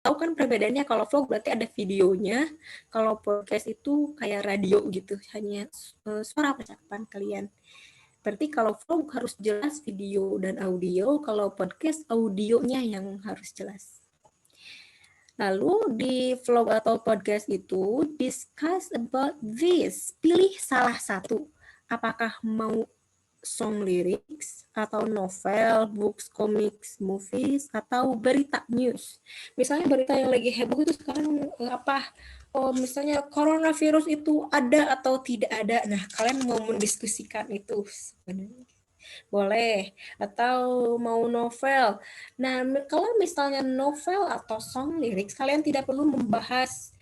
tahu kan perbedaannya, kalau vlog berarti ada videonya, kalau podcast itu kayak radio gitu, hanya suara percakapan kalian. Berarti kalau vlog harus jelas video dan audio, kalau podcast audionya yang harus jelas. Lalu di vlog atau podcast itu discuss about this. Pilih salah satu. Apakah mau song lyrics atau novel, books, comics, movies, atau berita news. Misalnya berita yang lagi heboh itu sekarang apa? Oh, misalnya coronavirus itu ada atau tidak ada. Nah, kalian mau mendiskusikan itu sebenarnya. Boleh, atau mau novel. Nah, kalau misalnya novel atau song lyrics, kalian tidak perlu membahas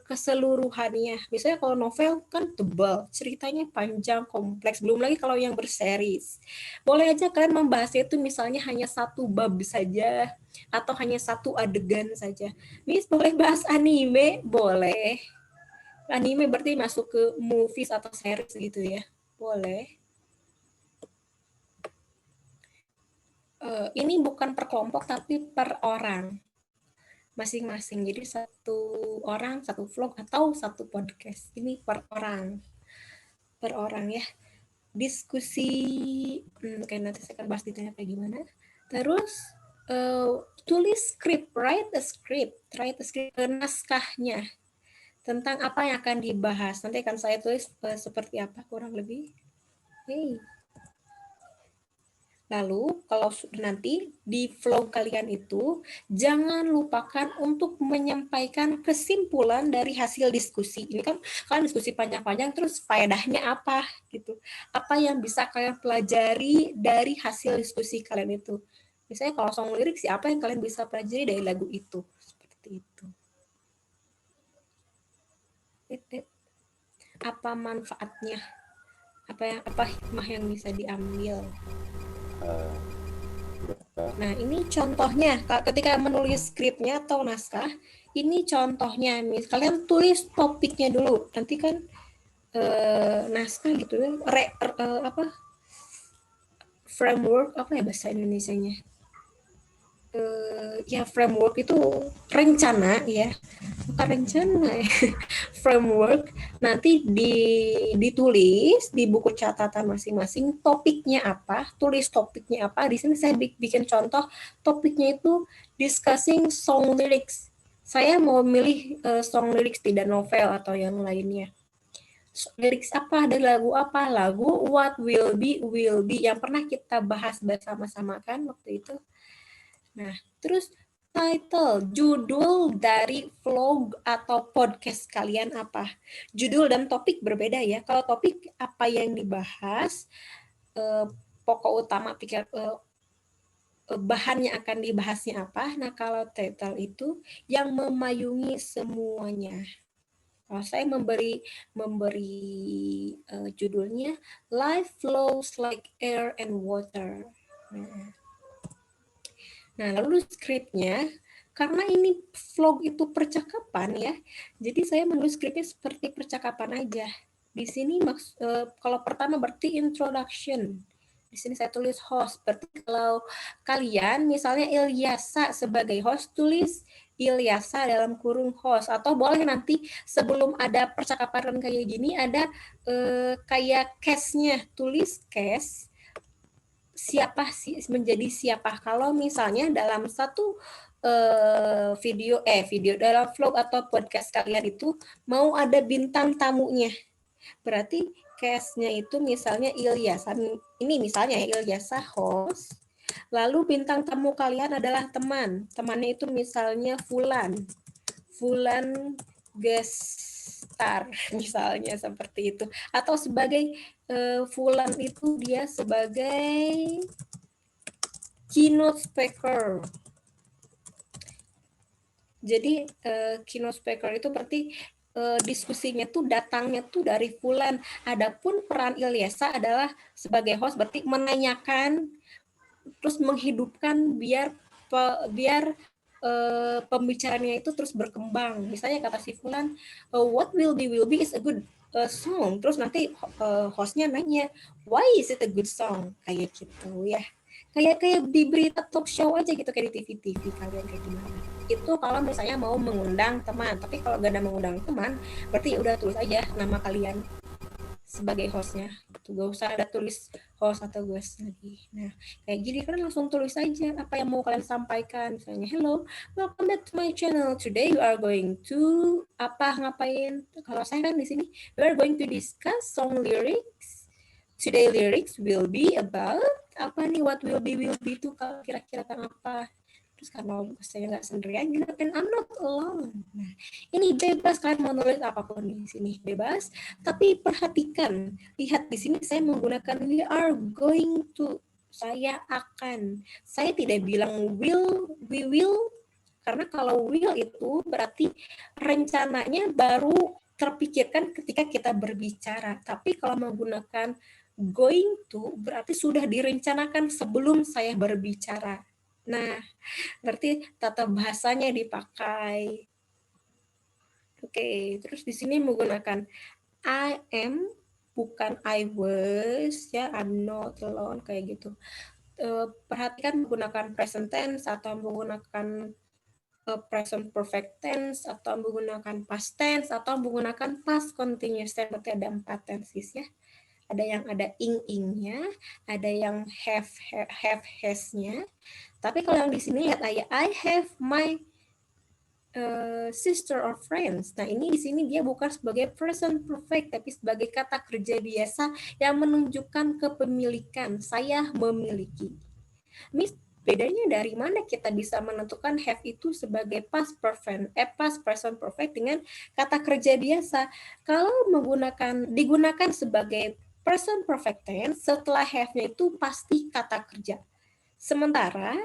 keseluruhannya. Biasanya kalau novel kan tebal, ceritanya panjang, kompleks. Belum lagi kalau yang berseries. Boleh aja kalian membahasnya itu misalnya hanya satu bab saja, atau hanya satu adegan saja. Miss, boleh bahas anime? Boleh. Anime berarti masuk ke movies atau series gitu ya? Boleh. Ini bukan per kelompok tapi per orang masing-masing. Jadi satu orang satu vlog atau satu podcast. Ini per orang ya. Diskusi kayak nanti saya akan bahas detailnya kayak gimana. Terus tulis script, write a script naskahnya tentang apa yang akan dibahas. Nanti akan saya tulis seperti apa kurang lebih. Lalu kalau nanti di vlog kalian itu jangan lupakan untuk menyampaikan kesimpulan dari hasil diskusi. Ini kan kalian diskusi panjang-panjang terus faedahnya apa gitu. Apa yang bisa kalian pelajari dari hasil diskusi kalian itu. Misalnya kalau song lirik apa yang kalian bisa pelajari dari lagu itu. Seperti itu. Apa manfaatnya? Apa hikmah yang bisa diambil? Nah, ini contohnya ketika menulis skripnya atau naskah, ini contohnya. Kalian tulis topiknya dulu. Nanti kan naskah gitu ya, framework apa ya bahasa Indonesianya? Ya framework itu rencana ya, bukan rencana ya. Framework nanti ditulis di buku catatan masing-masing topiknya apa, tulis topiknya apa. Di sini saya bikin contoh topiknya itu discussing song lyrics. Saya mau milih song lyrics tidak novel atau yang lainnya. Lyrics apa dari lagu apa? Lagu What Will Be yang pernah kita bahas bersama-sama kan waktu itu. Nah, terus title, judul dari vlog atau podcast kalian apa? Judul dan topik berbeda ya. Kalau topik apa yang dibahas, pokok utama bahannya akan dibahasnya apa. Nah, kalau title itu yang memayungi semuanya. Kalau saya memberi judulnya Life Flows Like Air and Water. Nah, lalu skripnya, karena ini vlog itu percakapan ya, jadi saya menulis skripnya seperti percakapan aja. Di sini kalau pertama berarti introduction. Di sini saya tulis host. Berarti kalau kalian misalnya Ilyasa sebagai host, tulis Ilyasa dalam kurung host. Atau boleh nanti sebelum ada percakapan kayak gini ada kayak case-nya, tulis case siapa sih menjadi siapa. Kalau misalnya dalam satu video dalam vlog atau podcast kalian itu mau ada bintang tamunya, berarti case-nya itu misalnya Ilyasa, ini misalnya Ilyasa host, lalu bintang tamu kalian adalah temannya itu misalnya Fulan guest star misalnya seperti itu, atau sebagai Fulan itu dia sebagai keynote speaker. Jadi keynote speaker itu berarti diskusinya tuh datangnya tuh dari Fulan. Adapun peran Ilyasa adalah sebagai host berarti menanyakan terus menghidupkan biar pembicaranya itu terus berkembang. Misalnya kata si Fulan, what will be is a good song. Terus nanti hostnya nanya, why is it a good song? Kayak gitu ya. Kayak di berita talk show aja gitu, kayak di TV-TV kalian kayak gimana. itu kalau misalnya mau mengundang teman, tapi kalau gak ada mengundang teman, berarti ya udah tulis aja nama kalian sebagai hostnya, gitu. Gak usah ada tulis host atau guest lagi. Nah, kayak gini kan langsung tulis aja apa yang mau kalian sampaikan. Misalnya, hello, welcome back to my channel. Today we are going to ngapain? Kalau saya kan di sini, we are going to discuss song lyrics. Today lyrics will be about apa nih? What will be itu kalau kira-kira tentang apa? Terus kalau saya nggak sendirian juga, and I'm not alone. Nah, ini bebas kalian mau nulis apapun di sini, bebas. Tapi perhatikan, lihat di sini saya menggunakan we are going to, saya akan. Saya tidak bilang will, we will, karena kalau will itu berarti rencananya baru terpikirkan ketika kita berbicara. Tapi kalau menggunakan going to berarti sudah direncanakan sebelum saya berbicara. Nah, berarti tata bahasanya dipakai. Oke, terus di sini menggunakan I am, bukan I was, ya, I'm not alone, kayak gitu. Perhatikan menggunakan present tense atau menggunakan present perfect tense atau menggunakan past tense atau menggunakan past continuous tense. Berarti ada 4 tenses ya. Ada yang ada ing-ingnya, ada yang have has-nya. Tapi kalau yang di sini lihat I have my sister or friends. Nah, ini di sini dia bukan sebagai present perfect, tapi sebagai kata kerja biasa yang menunjukkan kepemilikan. Saya memiliki. Miss, bedanya dari mana kita bisa menentukan have itu sebagai past present perfect dengan kata kerja biasa? Kalau digunakan sebagai present perfect tense, setelah have-nya itu pasti kata kerja. Sementara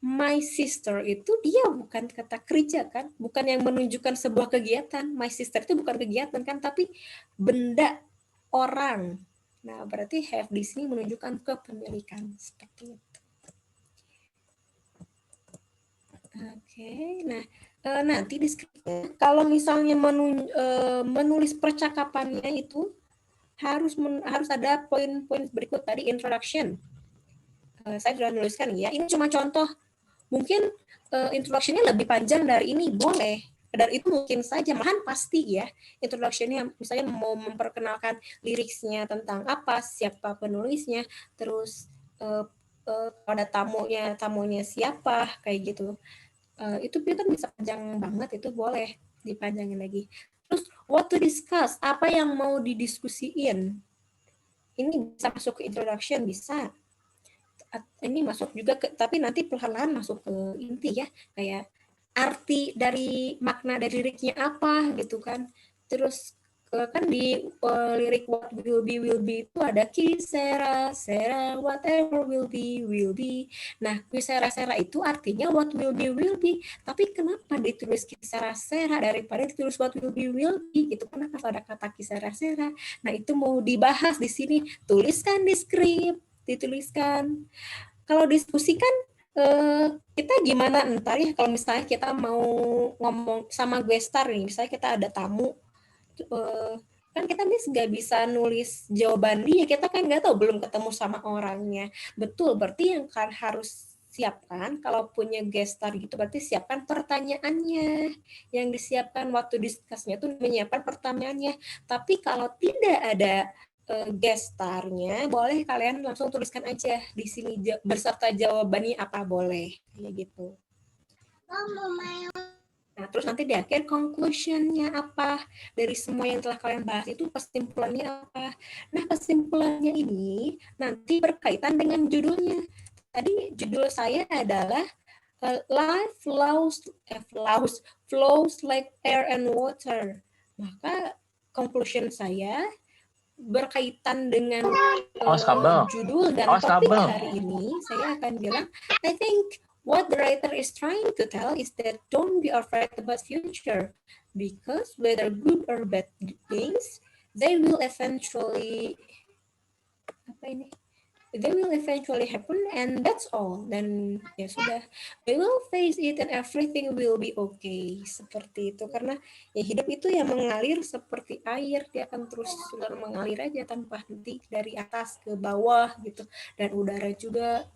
my sister itu dia bukan kata kerja kan, bukan yang menunjukkan sebuah kegiatan. My sister itu bukan kegiatan kan, tapi benda, orang. Nah, berarti have di sini menunjukkan kepemilikan seperti itu. Oke, nah nanti di skripnya kalau misalnya menulis percakapannya itu harus ada poin-poin berikut tadi, introduction. Saya sudah menuliskan ya. Ini cuma contoh. Mungkin introduction-nya lebih panjang dari ini, boleh. Dan itu mungkin saja, malahan pasti ya. Introduction-nya misalnya mau memperkenalkan liriknya tentang apa, siapa penulisnya, terus pada tamunya siapa, kayak gitu. Itu kan bisa panjang banget, itu boleh dipanjangin lagi. Terus what to discuss, apa yang mau didiskusiin. Ini bisa masuk ke introduction, bisa. Ini masuk juga tapi nanti perlahan-lahan masuk ke inti ya, kayak arti dari makna dari liriknya apa gitu kan. Terus kan di lirik what will be itu ada kisera sera whatever will be. Nah, kisera sera itu artinya what will be, tapi kenapa ditulis kisera sera daripada ditulis what will be gitu, kenapa ada kata kisera sera. Nah, itu mau dibahas di sini, tuliskan di skrip, dituliskan. Kalau diskusi kan kita gimana ntar ya, kalau misalnya kita mau ngomong sama guestar nih, misalnya kita ada tamu, kan kita nggak bisa nulis jawaban dia, kita kan nggak tahu, belum ketemu sama orangnya. Betul, berarti yang kan harus siapkan kalau punya guestar gitu, berarti siapkan pertanyaannya. Yang disiapkan waktu diskusinya itu menyiapkan pertanyaannya. Tapi kalau tidak ada gestarnya, boleh kalian langsung tuliskan aja di sini beserta jawabannya apa, boleh kayak gitu. Nah, terus nanti di akhir conclusion-nya apa dari semua yang telah kalian bahas itu, kesimpulannya apa. Nah, kesimpulannya ini nanti berkaitan dengan judulnya. Tadi judul saya adalah life flows like air and water. Maka conclusion saya berkaitan dengan judul dan topik hari ini, saya akan bilang, I think what the writer is trying to tell is that don't be afraid about future, because whether good or bad things, they will eventually happen, and that's all. Dan ya sudah, we will face it and everything will be okay. Seperti itu, karena ya hidup itu ya mengalir seperti air, dia akan terus mengalir aja tanpa henti dari atas ke bawah gitu, dan udara juga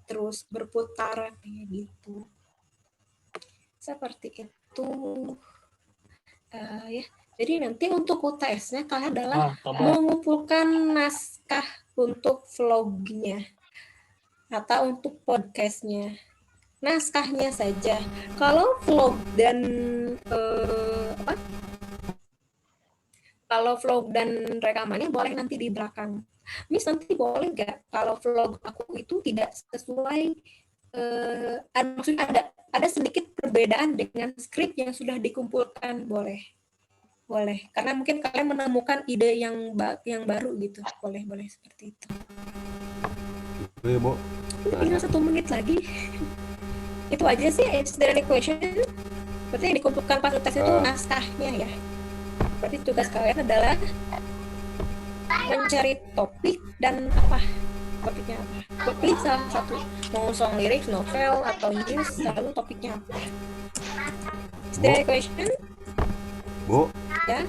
terus berputar kayak gitu. Seperti itu. Ya. Jadi nanti untuk UTS-nya kalian adalah mengumpulkan naskah untuk vlognya atau untuk podcastnya. Naskahnya saja. Kalau vlog dan kalau vlog dan rekamannya boleh nanti di belakang. Miss, nanti boleh nggak kalau vlog aku itu tidak sesuai maksudnya ada sedikit perbedaan dengan skrip yang sudah dikumpulkan, boleh karena mungkin kalian menemukan ide yang baru gitu, boleh seperti itu. Iya, Bu. Tinggal 1 menit lagi. Itu aja sih. Is there any question? Berarti yang dikumpulkan pas tes itu naskahnya ya. Berarti tugas kalian adalah mencari topik dan topiknya apa. Pilih salah satu, mau song lyrics, novel, atau news, lalu topiknya apa. Is there any question? Bu, Ya.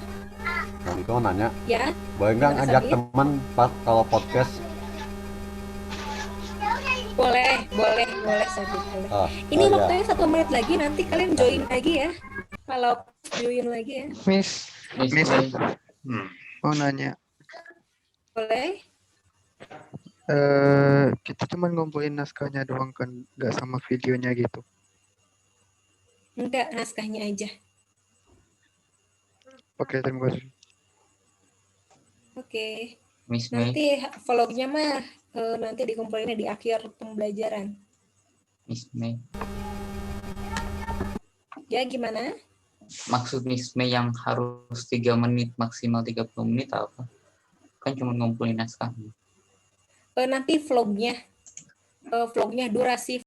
tadi kau nanya, Ya. boleh nggak ngajak teman kalau podcast? Boleh Sabit, boleh. Ini waktunya 1 menit lagi, nanti kalian join lagi ya. Kalau join lagi ya. Miss, mau nanya. Boleh. Kita cuma ngumpulin naskahnya doang kan, nggak sama videonya gitu? Enggak, naskahnya aja. Oke, terima kasih. Oke. Miss Nanti vlognya mah nanti dikumpulinnya di akhir pembelajaran. Miss May. Ya, gimana? Maksud Miss May yang harus 3 menit maksimal 30 menit apa? Kan cuma ngumpulin naskah. Nanti vlognya durasi